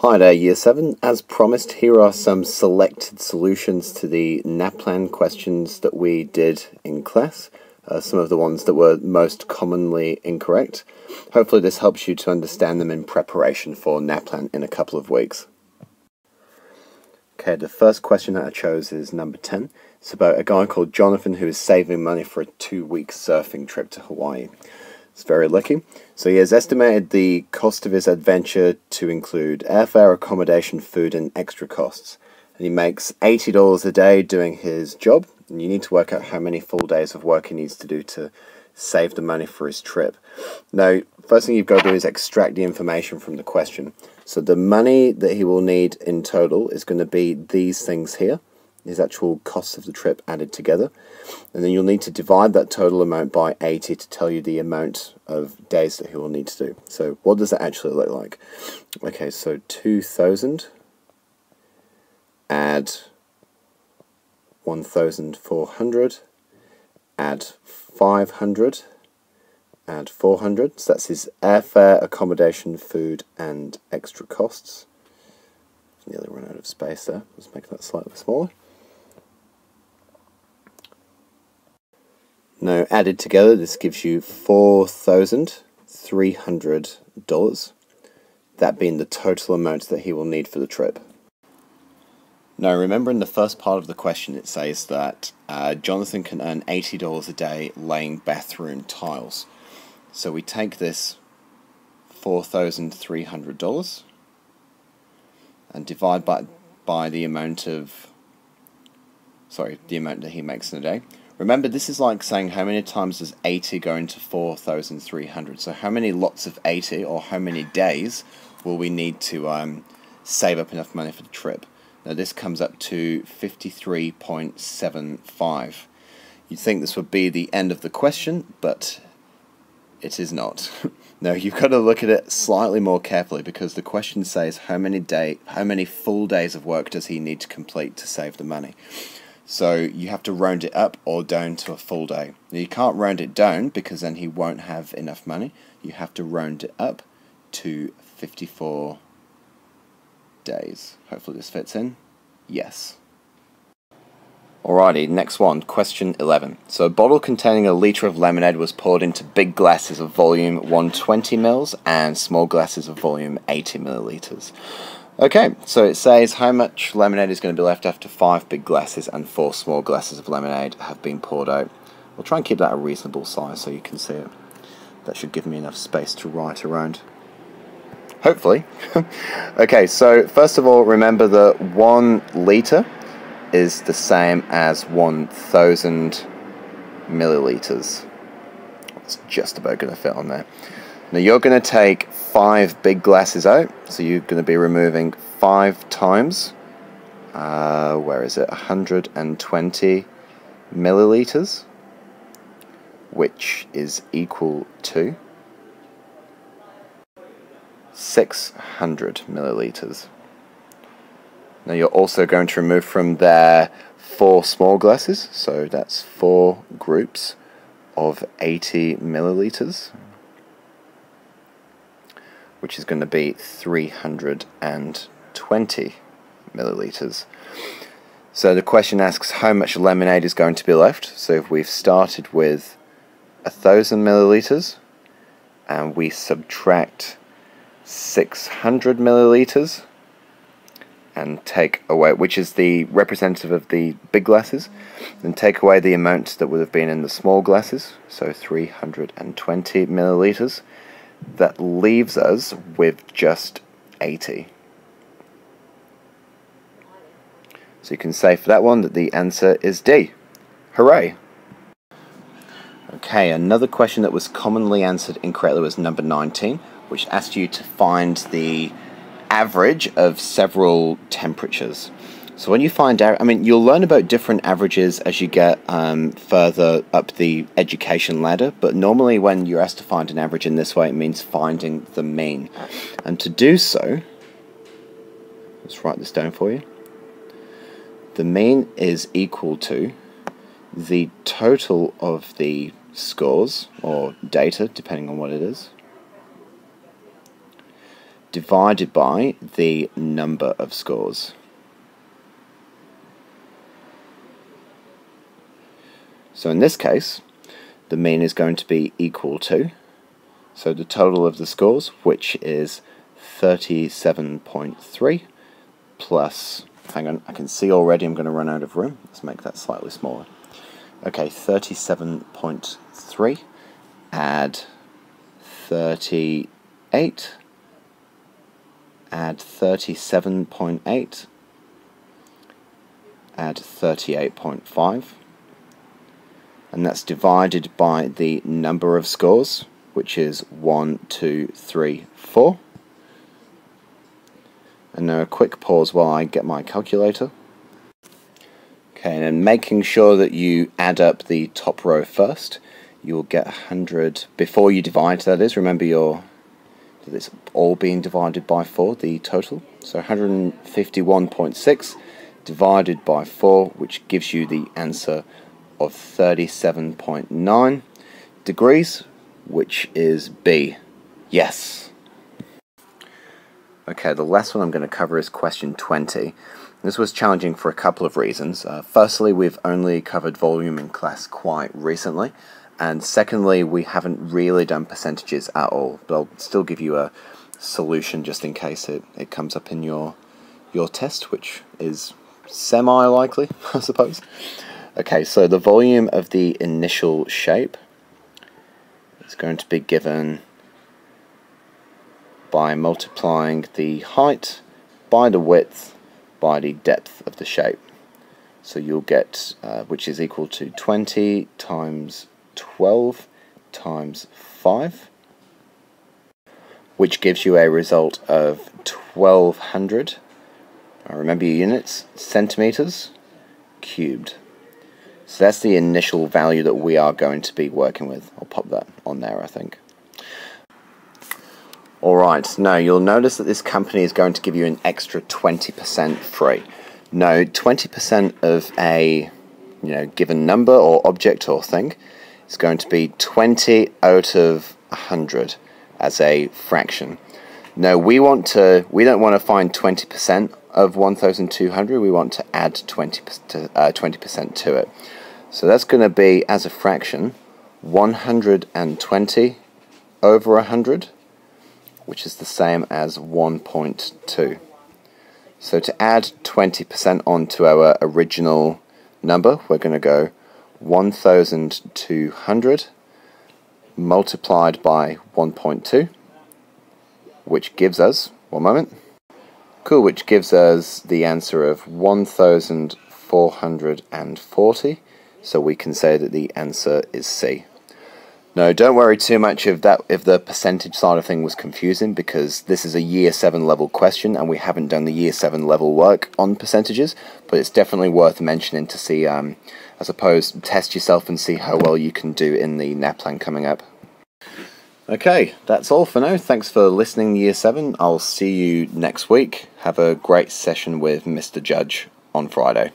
Hi there, Year 7. As promised, here are some selected solutions to the NAPLAN questions that we did in class. Some of the ones that were most commonly incorrect. Hopefully this helps you to understand them in preparation for NAPLAN in a couple of weeks. Okay, the first question that I chose is number 10. It's about a guy called Jonathan who is saving money for a 2-week surfing trip to Hawaii. It's very lucky. So he has estimated the cost of his adventure to include airfare, accommodation, food, and extra costs. And he makes $80 a day doing his job. And you need to work out how many full days of work he needs to do to save the money for his trip. Now, first thing you've got to do is extract the information from the question. So the money that he will need in total is going to be these things here. His actual costs of the trip added together, and then you'll need to divide that total amount by 80 to tell you the amount of days that he will need to do. So what does that actually look like? Okay, so 2,000 add 1,400 add 500 add 400, so that's his airfare, accommodation, food and extra costs. Nearly run out of space there. Let's make that slightly smaller. Now added together, this gives you $4,300, that being the total amount that he will need for the trip. Now remember, in the first part of the question it says that Jonathan can earn $80 a day laying bathroom tiles. So we take this $4,300 and divide by the amount of, the amount that he makes in a day. Remember, this is like saying how many times does 80 go into 4,300. So how many lots of 80, or how many days, will we need to save up enough money for the trip? Now this comes up to 53.75. You'd think this would be the end of the question, but it is not. No, you've got to look at it slightly more carefully, because the question says how many full days of work does he need to complete to save the money. So you have to round it up or down to a full day. Now you can't round it down because then he won't have enough money. You have to round it up to 54 days. Hopefully this fits in. Yes. Alrighty, next one, question 11. So a bottle containing a litre of lemonade was poured into big glasses of volume 120 ml and small glasses of volume 80 millilitres. Okay, so it says how much lemonade is going to be left after 5 big glasses and 4 small glasses of lemonade have been poured out. We'll try and keep that a reasonable size so you can see it. That should give me enough space to write around. Hopefully. Okay, so first of all, remember that 1 litre is the same as 1,000 millilitres. It's just about going to fit on there. Now you're going to take 5 big glasses out, so you're going to be removing 5 times, where is it, 120 millilitres, which is equal to 600 millilitres. Now you're also going to remove from there 4 small glasses, so that's 4 groups of 80 millilitres, which is going to be 320 millilitres. So the question asks how much lemonade is going to be left. So if we've started with 1,000 millilitres and we subtract 600 millilitres and take away, which is the representative of the big glasses, and take away the amount that would have been in the small glasses, so 320 millilitres, that leaves us with just 80. So you can say for that one that the answer is D. Hooray! Okay, another question that was commonly answered incorrectly was number 19, which asked you to find the average of several temperatures. So when you find out, you'll learn about different averages as you get further up the education ladder, but normally when you're asked to find an average in this way, it means finding the mean. And to do so, let's write this down for you. The mean is equal to the total of the scores, or data, depending on what it is, divided by the number of scores. So in this case, the mean is going to be equal to, so the total of the scores, which is 37.3 plus, hang on, I can see already I'm going to run out of room. Let's make that slightly smaller. Okay, 37.3, add 38, add 37.8, add 38.5, and that's divided by the number of scores, which is 1, 2, 3, 4. And now a quick pause while I get my calculator. Okay, and then making sure that you add up the top row first, you'll get 100, before you divide, that is, remember that it's all being divided by 4, the total. So 151.6 divided by 4, which gives you the answer of 37.9 degrees, which is B. Yes. Okay, the last one I'm going to cover is question 20. This was challenging for a couple of reasons. Firstly, we've only covered volume in class quite recently, and secondly, we haven't really done percentages at all, but I'll still give you a solution just in case it comes up in your test, which is semi-likely, I suppose. Okay, so the volume of the initial shape is going to be given by multiplying the height by the width by the depth of the shape. So you'll get, which is equal to 20 times 12 times 5, which gives you a result of 1200, remember your units, centimeters cubed. So that's the initial value that we are going to be working with. I'll pop that on there, I think. Alright, now you'll notice that this company is going to give you an extra 20% free. Now, 20% of a given number or object or thing is going to be 20 out of 100 as a fraction. Now we don't want to find 20% of 1200, we want to add 20% to it. So that's going to be, as a fraction, 120 over 100, which is the same as 1.2. So to add 20% onto our original number, we're going to go 1200 multiplied by 1.2, which gives us, one moment, cool, which gives us the answer of 1440. So we can say that the answer is C. No, don't worry too much if the percentage side of thing was confusing, because this is a Year 7 level question and we haven't done the Year 7 level work on percentages, but it's definitely worth mentioning to see, I suppose, test yourself and see how well you can do in the NAPLAN coming up. Okay, that's all for now. Thanks for listening, Year 7. I'll see you next week. Have a great session with Mr. Judge on Friday.